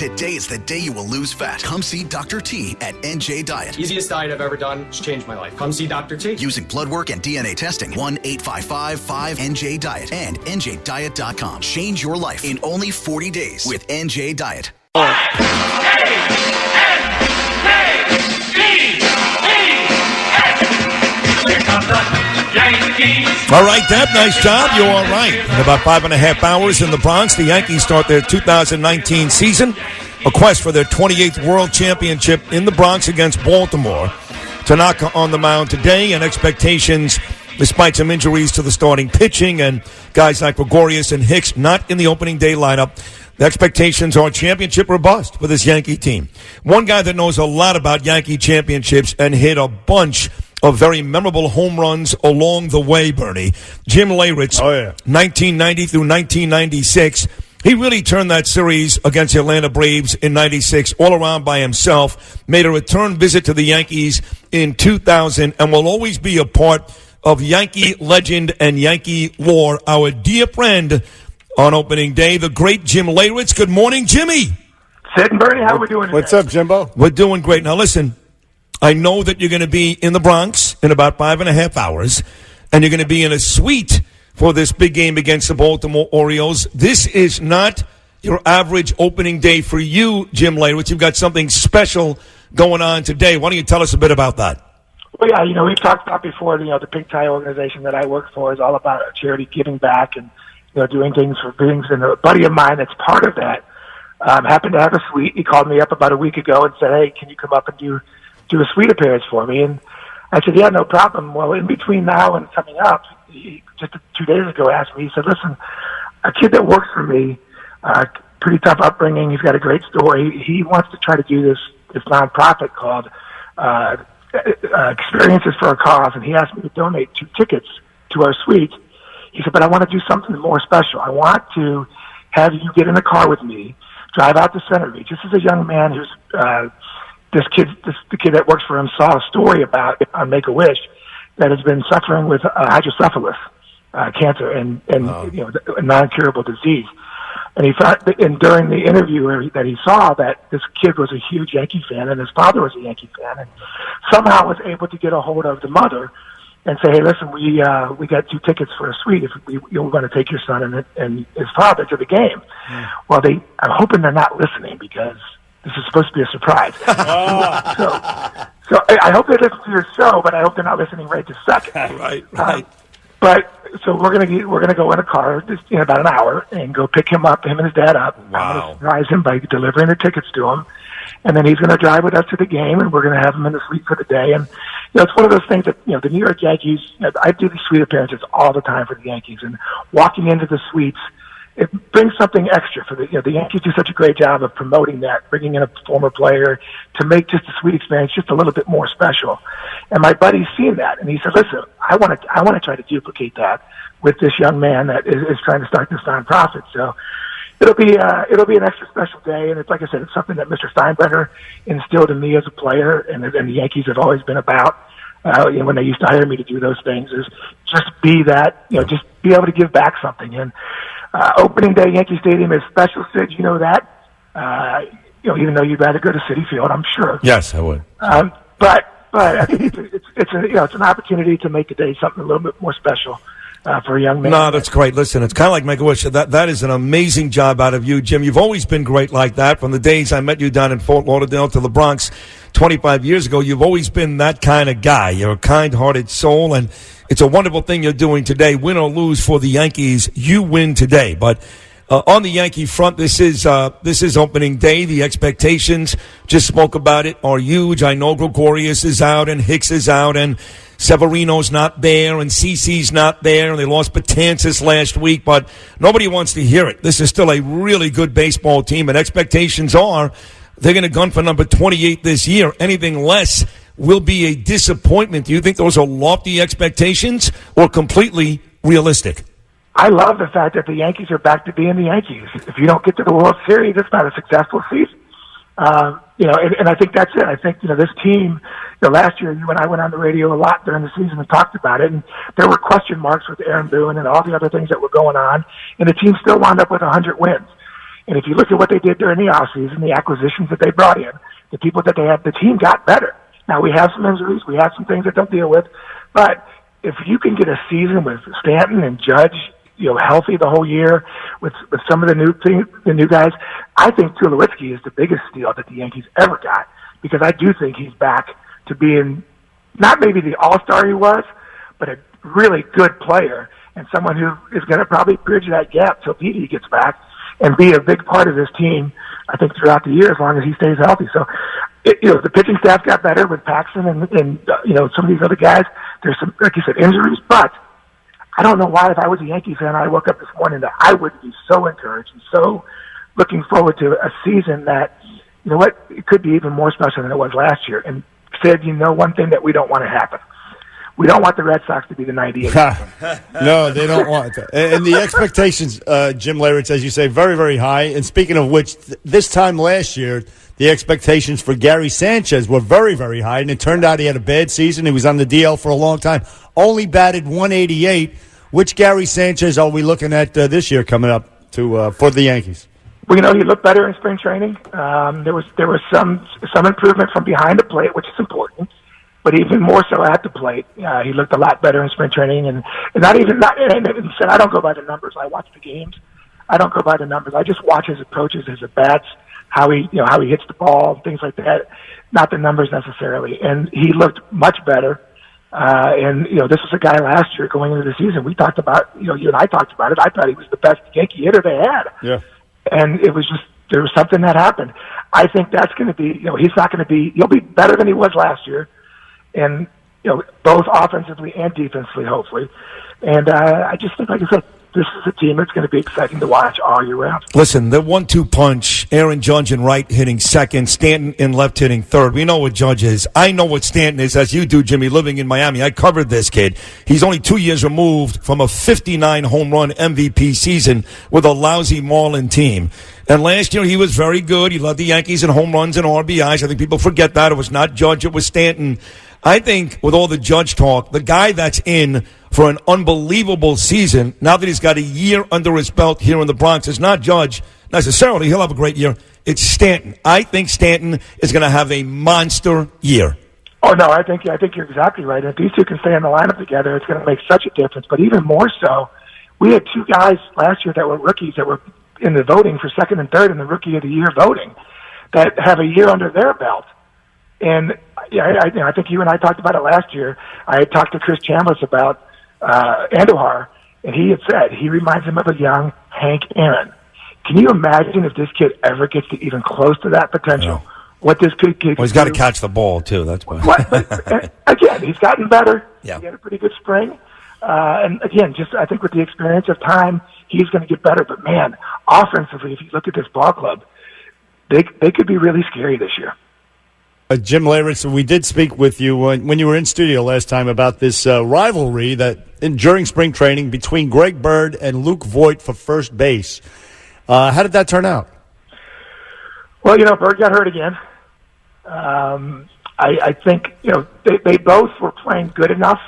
Today is the day you will lose fat. Come see Dr. T at NJ Diet. Easiest diet I've ever done. It's changed my life. Come see Dr. T. Using blood work and DNA testing. 1-855-5NJ-DIET and NJDiet.com. Change your life in only 40 days with NJ Diet. All right, Deb, nice job. You're all right. In about 5.5 hours in the Bronx, the Yankees start their 2019 season. A quest for their 28th World Championship in the Bronx against Baltimore. Tanaka on the mound today, and expectations, despite some injuries to the starting pitching and guys like Gregorius and Hicks not in the opening day lineup, the expectations are championship robust for this Yankee team. One guy that knows a lot about Yankee championships and hit a bunch of very memorable home runs along the way, Bernie. Jim Leyritz, 1990 through 1996. He really turned that series against the Atlanta Braves in 96 all around by himself, made a return visit to the Yankees in 2000, and will always be a part of Yankee legend and Yankee lore. Our dear friend on opening day, the great Jim Leyritz. Good morning, Jimmy. Sid and Bernie, how are we doing today? What's up, Jimbo? We're doing great. Now, listen, I know that you're going to be in the Bronx in about 5.5 hours, and you're going to be in a suite for this big game against the Baltimore Orioles. This is not your average opening day for you, Jim Leyritz. You've got something special going on today. Why don't you tell us a bit about that? Well, yeah, we've talked about before, the Pink Tie organization that I work for is all about charity giving back and, doing things for things. And a buddy of mine that's part of that happened to have a suite. He called me up about a week ago and said, hey, can you come up and do a suite appearance for me? And I said, yeah, no problem. Well, in between now and coming up, he just 2 days ago asked me, he said, listen, a kid that works for me, pretty tough upbringing, he's got a great story. He wants to try to do this nonprofit called Experiences for a Cause, and he asked me to donate 2 tickets to our suite. He said, but I want to do something more special. I want to have you get in the car with me, drive out to Center Beach. This is a young man who's the kid that works for him saw a story about on Make-A-Wish that has been suffering with hydrocephalus cancer and a non-curable disease. And he thought, and during the interview that he saw, that this kid was a huge Yankee fan and his father was a Yankee fan, and somehow was able to get a hold of the mother and say, hey, listen, we got 2 tickets for a suite if we're going to take your son and his father to the game. Well, I'm hoping they're not listening because this is supposed to be a surprise. So I hope they listen to your show, but I hope they're not listening right this second. Right. But so we're gonna go in a car just in about an hour and go pick him and his dad up. Wow. I'm gonna surprise him by delivering the tickets to him, and then he's gonna drive with us to the game, and we're gonna have him in the suite for the day. And it's one of those things that the New York Yankees. I do these suite appearances all the time for the Yankees, and walking into the suites, it brings something extra for the Yankees do such a great job of promoting that, bringing in a former player to make just the suite experience just a little bit more special. And my buddy's seen that, and he said, listen, I want to try to duplicate that with this young man that is trying to start this nonprofit. So it'll be an extra special day, and it's like I said, it's something that Mr. Steinbrenner instilled in me as a player, and the Yankees have always been about. When they used to hire me to do those things, is just be that, just be able to give back something. And opening day, Yankee Stadium is special, Sid. You know that. Even though you'd rather go to Citi Field, I'm sure. Yes, I would. But I think it's an opportunity to make the day something a little bit more special for a young man. No, that's great. Listen, it's kind of like Make-A-Wish. That is an amazing job out of you, Jim. You've always been great like that. From the days I met you down in Fort Lauderdale to the Bronx 25 years ago, you've always been that kind of guy. You're a kind-hearted soul, and it's a wonderful thing you're doing today. Win or lose for the Yankees, you win today. But on the Yankee front, this is opening day. The expectations, just spoke about it, are huge. I know Gregorius is out and Hicks is out and Severino's not there and CeCe's not there, and they lost Betances last week, but nobody wants to hear it. This is still a really good baseball team, and expectations are they're going to gun for number 28 this year. Anything less will be a disappointment. Do you think those are lofty expectations or completely realistic? I love the fact that the Yankees are back to being the Yankees. If you don't get to the World Series, it's not a successful season. And I think that's it. I think, this team, last year you and I went on the radio a lot during the season and talked about it, and there were question marks with Aaron Boone and all the other things that were going on, and the team still wound up with 100 wins. And if you look at what they did during the offseason, the acquisitions that they brought in, the people that they had, the team got better. Now, we have some injuries. We have some things that they'll deal with. But if you can get a season with Stanton and Judge, healthy the whole year with some of the new guys, I think Tulowitzki is the biggest steal that the Yankees ever got, because I do think he's back to being not maybe the all-star he was, but a really good player and someone who is going to probably bridge that gap till Petey gets back and be a big part of this team, I think, throughout the year as long as he stays healthy. So, the pitching staff got better with Paxton and some of these other guys. There's some, like you said, injuries, but I don't know why, if I was a Yankee fan, I woke up this morning that I would be so encouraged and so looking forward to a season that, it could be even more special than it was last year. And said, one thing that we don't want to happen. We don't want the Red Sox to be the 98. No, they don't want that. And the expectations, Jim Leyritz, as you say, very, very high. And speaking of which, this time last year, the expectations for Gary Sanchez were very, very high. And it turned out he had a bad season. He was on the DL for a long time. Only batted 188. Which Gary Sanchez are we looking at this year coming up for the Yankees? Well, he looked better in spring training. There was some improvement from behind the plate, which is important. But even more so at the plate, he looked a lot better in spring training, and I don't go by the numbers. I watch the games. I don't go by the numbers. I just watch his approaches, his at bats, how he hits the ball, things like that. Not the numbers necessarily. And he looked much better. This was a guy last year going into the season. We talked about, you and I talked about it. I thought he was the best Yankee hitter they had. Yeah. And it was just, there was something that happened. I think that's going to be, he's not going to be, he'll be better than he was last year. And, both offensively and defensively, hopefully. And I just think, like I said, this is a team that's going to be exciting to watch all year round. Listen, the 1-2 punch, Aaron Judge in right hitting second, Stanton in left hitting third. We know what Judge is. I know what Stanton is, as you do, Jimmy, living in Miami. I covered this kid. He's only 2 years removed from a 59 home run MVP season with a lousy Marlin team. And last year he was very good. He led the Yankees in home runs and RBIs. I think people forget that. It was not Judge, it was Stanton. I think with all the Judge talk, the guy that's in for an unbelievable season, now that he's got a year under his belt here in the Bronx, is not Judge necessarily. He'll have a great year. It's Stanton. I think Stanton is going to have a monster year. Oh, no, I think you're exactly right. If these two can stay in the lineup together, it's going to make such a difference. But even more so, we had two guys last year that were rookies that were in the voting for second and third in the Rookie of the Year voting that have a year under their belt. And I think you and I talked about it last year. I had talked to Chris Chambliss about Andujar, and he had said he reminds him of a young Hank Aaron. Can you imagine if this kid ever gets to even close to that potential? Yeah. What this kid can Well, he's got to catch the ball, too. That's why. But again, he's gotten better. Yeah. He had a pretty good spring. And again, just I think with the experience of time, he's going to get better. But, man, offensively, if you look at this ball club, they could be really scary this year. Jim Leyritz, we did speak with you when you were in studio last time about this rivalry during spring training between Greg Bird and Luke Voigt for first base. How did that turn out? Well, Bird got hurt again. I think, they both were playing good enough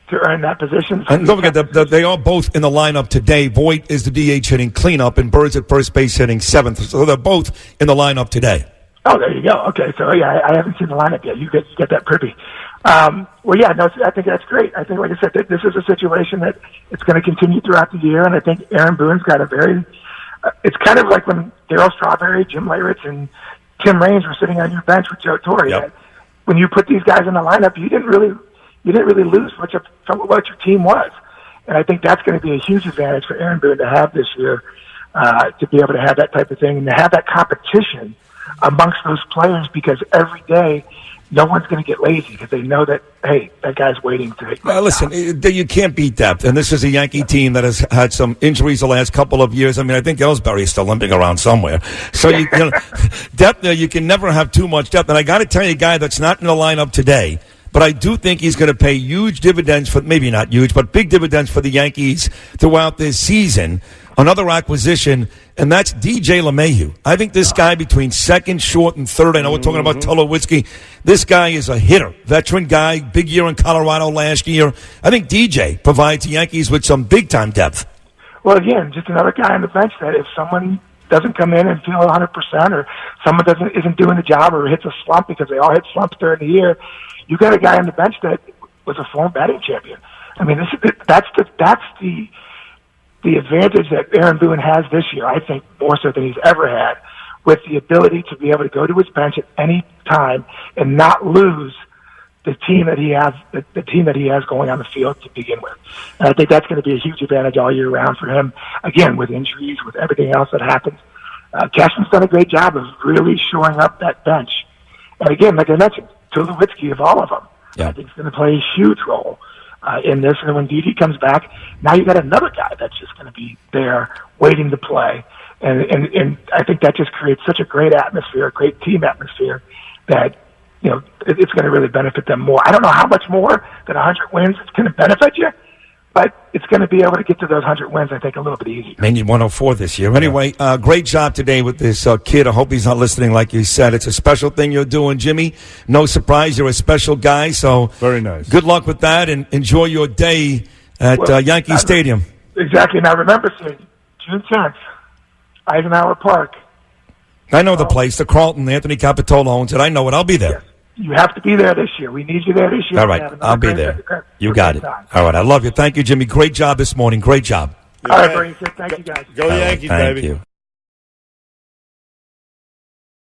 to earn that position. And don't forget, they are both in the lineup today. Voigt is the DH hitting cleanup, and Bird's at first base hitting seventh. So they're both in the lineup today. Oh, there you go. Okay, so yeah, I haven't seen the lineup yet. You get that privy. I think that's great. I think, like I said, this is a situation that it's going to continue throughout the year, and I think Aaron Boone's got a very. It's kind of like when Darryl Strawberry, Jim Leyritz, and Tim Raines were sitting on your bench with Joe Torre. Yep. When you put these guys in the lineup, you didn't really lose much from what your team was, and I think that's going to be a huge advantage for Aaron Boone to have this year, to be able to have that type of thing and to have that competition amongst those players, because every day no one's going to get lazy because they know that, hey, that guy's waiting to hit. Listen, you can't beat depth, and this is a Yankee team that has had some injuries the last couple of years. I mean, I think Ellsbury is still limping around somewhere. So, depth, you can never have too much depth. And I got to tell you, a guy that's not in the lineup today, but I do think he's going to pay huge dividends for, maybe not huge, but big dividends for the Yankees throughout this season. Another acquisition, and that's DJ LeMahieu. I think this guy between second, short, and third, I know we're talking about Tulowitzki, this guy is a hitter. Veteran guy, big year in Colorado last year. I think DJ provides the Yankees with some big-time depth. Well, again, just another guy on the bench that if someone doesn't come in and feel 100%, or someone isn't doing the job, or hits a slump, because they all hit slumps during the year, you got a guy on the bench that was a former batting champion. I mean, that's the advantage that Aaron Boone has this year, I think, more so than he's ever had, with the ability to be able to go to his bench at any time and not lose the team that he has, the team that he has going on the field to begin with. And I think that's going to be a huge advantage all year round for him. Again, with injuries, with everything else that happens, Cashman's done a great job of really shoring up that bench. And again, like I mentioned, Tulowitzki of all of them, I think is going to play a huge role in this. And when Didi comes back, now you got another guy that's just going to be there waiting to play. And I think that just creates such a great atmosphere, a great team atmosphere, that it's going to really benefit them more. I don't know how much more than 100 wins it's going to benefit you, but it's going to be able to get to those 100 wins, I think, a little bit easier. Man, you 104 this year. Anyway, great job today with this kid. I hope he's not listening like you said. It's a special thing you're doing, Jimmy. No surprise, you're a special guy. So very nice. Good luck with that, and enjoy your day at Yankee Stadium. Exactly. Now, remember, June 10th, Eisenhower Park. I know the place, the Carlton. Anthony Capitola owns it. I know it. I'll be there. Yes. You have to be there this year. We need you there this year. All right. I'll be there. You got it. All right. I love you. Thank you, Jimmy. Great job this morning. Great job. All right, Bernie. Thank you, guys. Go Yankees, baby. Thank you.